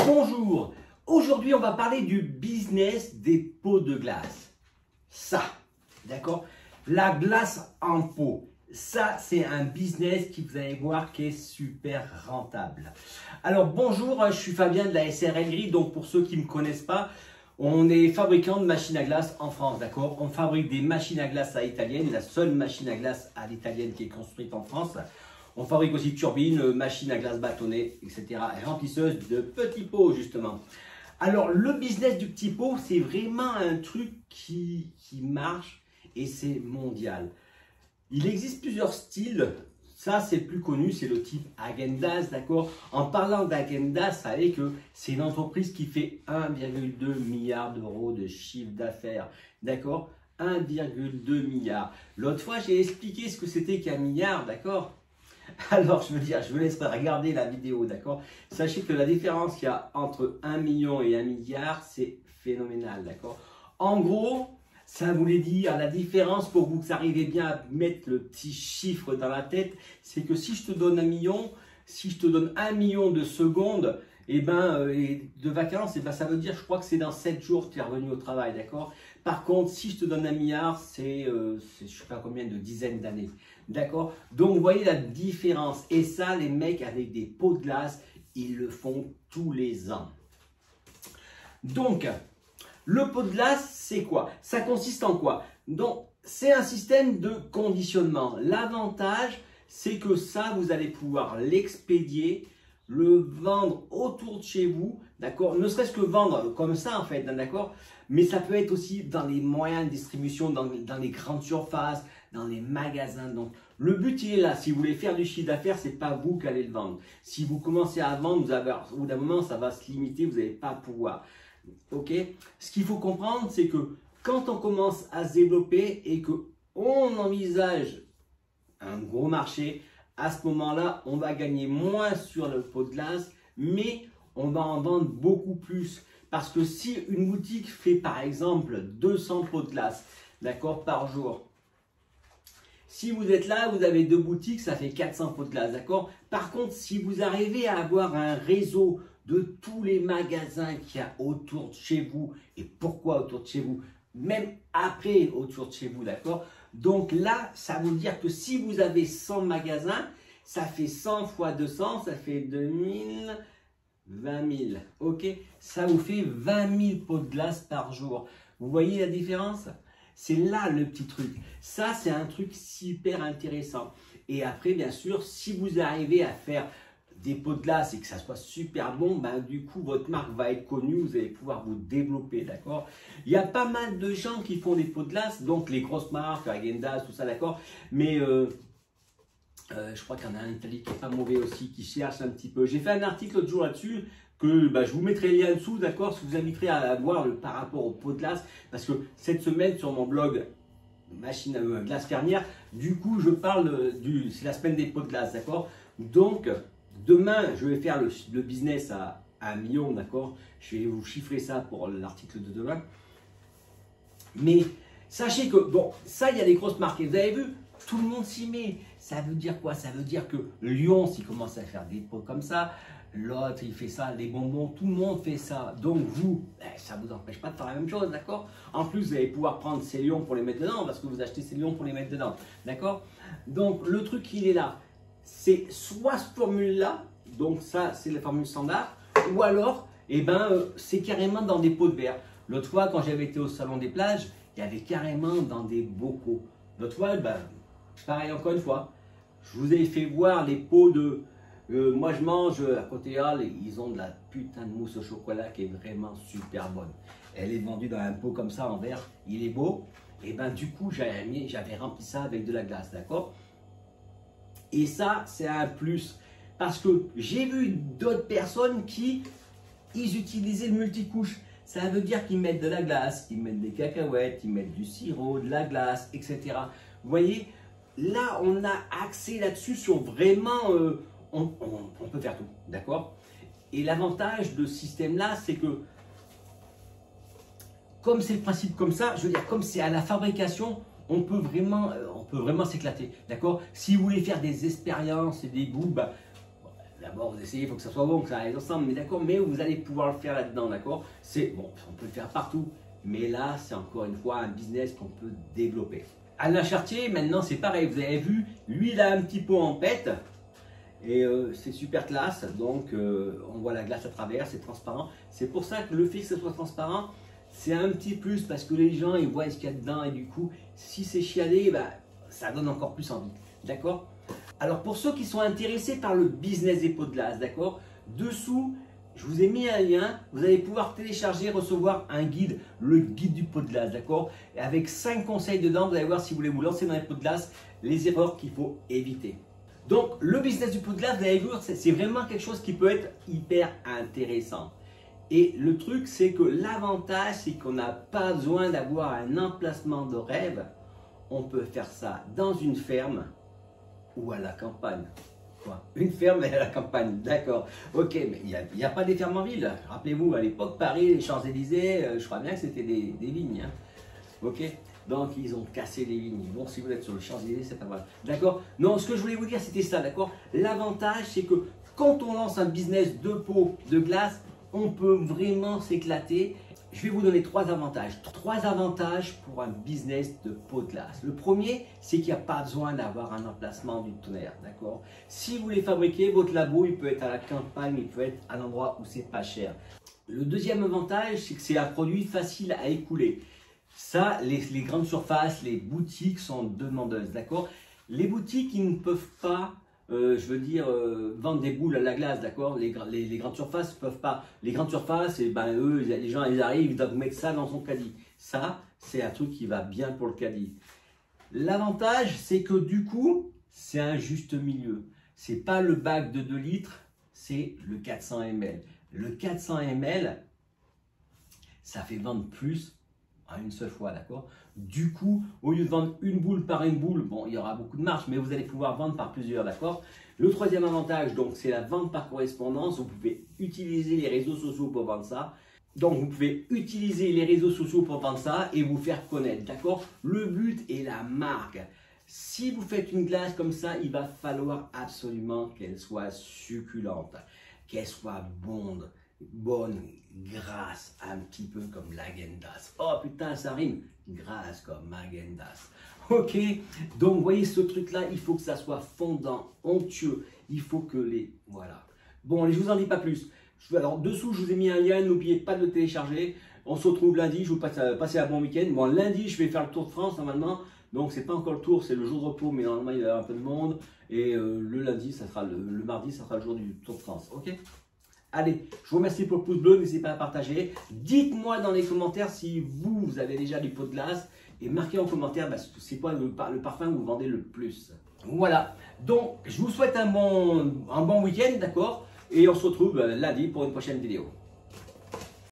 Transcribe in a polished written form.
Bonjour, aujourd'hui on va parler du business des pots de glace. Ça, d'accord? La glace en pot, ça c'est un business qui vous allez voir qui est super rentable. Alors bonjour, je suis Fabien de la SRL Gris, donc pour ceux qui ne me connaissent pas, on est fabricant de machines à glace en France, d'accord? On fabrique des machines à glace à l'italienne, la seule machine à glace à l'italienne qui est construite en France. On fabrique aussi turbines, machines à glace bâtonnées, etc. et remplisseuses de petits pots, justement. Alors, le business du petit pot, c'est vraiment un truc qui marche et c'est mondial. Il existe plusieurs styles. Ça, c'est le plus connu, c'est le type Häagen-Dazs, d'accord? En parlant d'Häagen-Dazs, vous savez que c'est une entreprise qui fait 1,2 milliard d'euros de chiffre d'affaires, d'accord? 1,2 milliard. L'autre fois, j'ai expliqué ce que c'était qu'un milliard, d'accord? Alors, je vous laisse regarder la vidéo, d'accord? Sachez que la différence qu'il y a entre 1 million et 1 milliard, c'est phénoménal, d'accord? En gros, ça voulait dire, la différence pour vous que vous arrivez bien à mettre le petit chiffre dans la tête, c'est que si je te donne 1 million, si je te donne 1 million de secondes, et de vacances, ça veut dire, je crois que c'est dans 7 jours que tu es revenu au travail, d'accord? Par contre, si je te donne 1 milliard, c'est je ne sais pas combien de dizaines d'années, d'accord? Donc, vous voyez la différence. Et ça, les mecs avec des pots de glace, ils le font tous les ans. Donc, le pot de glace, c'est quoi? Ça consiste en quoi? Donc, c'est un système de conditionnement. L'avantage, c'est que ça, vous allez pouvoir l'expédier, le vendre autour de chez vous, d'accord? Ne serait-ce que vendre comme ça, en fait, d'accord? Mais ça peut être aussi dans les moyens de distribution, dans les grandes surfaces, dans les magasins. Donc, le but, il est là. Si vous voulez faire du chiffre d'affaires, ce n'est pas vous qui allez le vendre. Si vous commencez à vendre, au bout d'un moment, ça va se limiter, vous n'allez pas pouvoir. Ok? Ce qu'il faut comprendre, c'est que quand on commence à se développer et qu'on envisage un gros marché, à ce moment-là, on va gagner moins sur le pot de glace, mais on va en vendre beaucoup plus. Parce que si une boutique fait par exemple 200 pots de glace, d'accord, par jour, si vous êtes là, vous avez 2 boutiques, ça fait 400 pots de glace, d'accord? Par contre, si vous arrivez à avoir un réseau de tous les magasins qu'il y a autour de chez vous, et pourquoi autour de chez vous, même après autour de chez vous, d'accord? Donc là, ça veut dire que si vous avez 100 magasins, ça fait 100 fois 200, ça fait 2000, 20 000, ok? Ça vous fait 20 000 pots de glace par jour. Vous voyez la différence? C'est là le petit truc. Ça, c'est un truc super intéressant. Et après, bien sûr, si vous arrivez à faire des pots de glace et que ça soit super bon, ben, du coup, votre marque va être connue, vous allez pouvoir vous développer, d'accord? Il y a pas mal de gens qui font des pots de glace, donc les grosses marques, Häagen-Dazs, tout ça, d'accord? Mais je crois qu'il y en a un en Italie qui n'est pas mauvais aussi, qui cherche un petit peu. J'ai fait un article l'autre jour là-dessus, que je vous mettrai le lien en dessous, d'accord? Je vous inviterai à voir par rapport au pot de glace, parce que cette semaine, sur mon blog, machine à glace fermière, du coup, je parle c'est la semaine des pots de glace, d'accord? Donc, demain, je vais faire le business à 1 million, d'accord? Je vais vous chiffrer ça pour l'article de demain. Mais sachez que, bon, ça, il y a des grosses marques. Et vous avez vu, tout le monde s'y met. Ça veut dire quoi? Ça veut dire que Lyon, s'il commence à faire des pots comme ça, l'autre, il fait ça, les bonbons, tout le monde fait ça. Donc, vous, ça ne vous empêche pas de faire la même chose, d'accord? En plus, vous allez pouvoir prendre ces lions pour les mettre dedans, parce que vous achetez ces lions pour les mettre dedans, d'accord? Donc, le truc, il est là. C'est soit cette formule-là, donc ça, c'est la formule standard, ou alors, c'est carrément dans des pots de verre. L'autre fois, quand j'avais été au Salon des Plages, il y avait carrément dans des bocaux. L'autre fois, pareil, encore une fois, je vous ai fait voir les pots de... moi, je mange à côté Hall, ils ont de la putain de mousse au chocolat qui est vraiment super bonne. Elle est vendue dans un pot comme ça en verre, il est beau. Et du coup, j'avais rempli ça avec de la glace, d'accord? Et ça, c'est un plus. Parce que j'ai vu d'autres personnes ils utilisaient le multicouche. Ça veut dire qu'ils mettent de la glace, ils mettent des cacahuètes, ils mettent du sirop, de la glace, etc. Vous voyez, là, on a axé là-dessus sur vraiment... on peut faire tout, d'accord? Et l'avantage de ce système-là, c'est que, comme c'est le principe comme ça, je veux dire, comme c'est à la fabrication, on peut vraiment s'éclater, d'accord? Si vous voulez faire des expériences et des goûts, D'abord, vous essayez, il faut que ça soit bon, que ça aille ensemble, mais d'accord, mais vous allez pouvoir le faire là-dedans, d'accord. C'est bon, on peut le faire partout, mais là, c'est encore une fois un business qu'on peut développer. Alain Chartier, maintenant, c'est pareil, vous avez vu, lui, il a un petit pot en pète, et c'est super classe, donc on voit la glace à travers, c'est transparent. C'est pour ça que le fait que ce soit transparent, c'est un petit plus, parce que les gens, ils voient ce qu'il y a dedans, et du coup, si c'est chialé, bah, ça donne encore plus envie, d'accord. Alors pour ceux qui sont intéressés par le business des pots de glace, d'accord, dessous, je vous ai mis un lien, vous allez pouvoir télécharger, recevoir un guide, le guide du pot de glace, d'accord, et avec 5 conseils dedans, vous allez voir si vous voulez vous lancer dans les pots de glace, les erreurs qu'il faut éviter. Donc le business du pot de glace, vous allez voir, c'est vraiment quelque chose qui peut être hyper intéressant. Et le truc, c'est que l'avantage, c'est qu'on n'a pas besoin d'avoir un emplacement de rêve. On peut faire ça dans une ferme ou à la campagne. Quoi? Une ferme et à la campagne, d'accord. Ok, mais il n'y a pas des fermes en ville. Rappelez-vous, à l'époque, Paris, les Champs-Élysées, je crois bien que c'était des vignes. Hein. Ok, donc ils ont cassé les vignes. Bon, si vous êtes sur le Champs-Élysées, c'est pas grave. D'accord. Non, ce que je voulais vous dire, c'était ça, d'accord. L'avantage, c'est que quand on lance un business de pots de glace, on peut vraiment s'éclater. Je vais vous donner 3 avantages. 3 avantages pour un business de pot de glace. Le premier, c'est qu'il n'y a pas besoin d'avoir un emplacement du tonnerre, d'accord? Si vous les fabriquez, votre labo, il peut être à la campagne, il peut être à l'endroit où c'est pas cher. Le deuxième avantage, c'est que c'est un produit facile à écouler. Ça, les grandes surfaces, les boutiques sont demandeuses, d'accord? Les boutiques, ils ne peuvent pas vendre des boules à la glace, d'accord. Les grandes surfaces ne peuvent pas. Les grandes surfaces, et ben, eux, les gens, ils arrivent, ils doivent mettre ça dans son caddie. Ça, c'est un truc qui va bien pour le caddie. L'avantage, c'est que du coup, c'est un juste milieu. C'est pas le bac de 2 litres, c'est le 400 ml. Le 400 ml, ça fait vendre plus à une seule fois, d'accord. Du coup, au lieu de vendre une boule par une boule, bon, il y aura beaucoup de marge, mais vous allez pouvoir vendre par plusieurs, d'accord. Le troisième avantage, donc, c'est la vente par correspondance. Vous pouvez utiliser les réseaux sociaux pour vendre ça. Donc, vous pouvez utiliser les réseaux sociaux pour vendre ça et vous faire connaître, d'accord. Le but est la marque. Si vous faites une glace comme ça, il va falloir absolument qu'elle soit succulente, qu'elle soit bonne, grasse, un petit peu comme l'Haagen-Dazs. Oh putain, ça rime, grasse comme Haagen-Dazs. Ok, donc vous voyez ce truc-là, il faut que ça soit fondant, onctueux. Il faut que les... Voilà. Bon, allez, je vous en dis pas plus. Alors, dessous, je vous ai mis un lien, n'oubliez pas de le télécharger. On se retrouve lundi, je vous passe un bon week-end. Bon, lundi, je vais faire le tour de France normalement. Donc, c'est pas encore le tour, c'est le jour de repos, mais normalement, il y a un peu de monde. Et le lundi, ça sera le mardi, ça sera le jour du Tour de France. Ok? Allez, je vous remercie pour le pouce bleu, n'hésitez pas à partager. Dites-moi dans les commentaires si vous avez déjà du pot de glace et marquez en commentaire c'est quoi le parfum que vous vendez le plus. Voilà, donc je vous souhaite un bon week-end, d'accord? Et on se retrouve lundi pour une prochaine vidéo.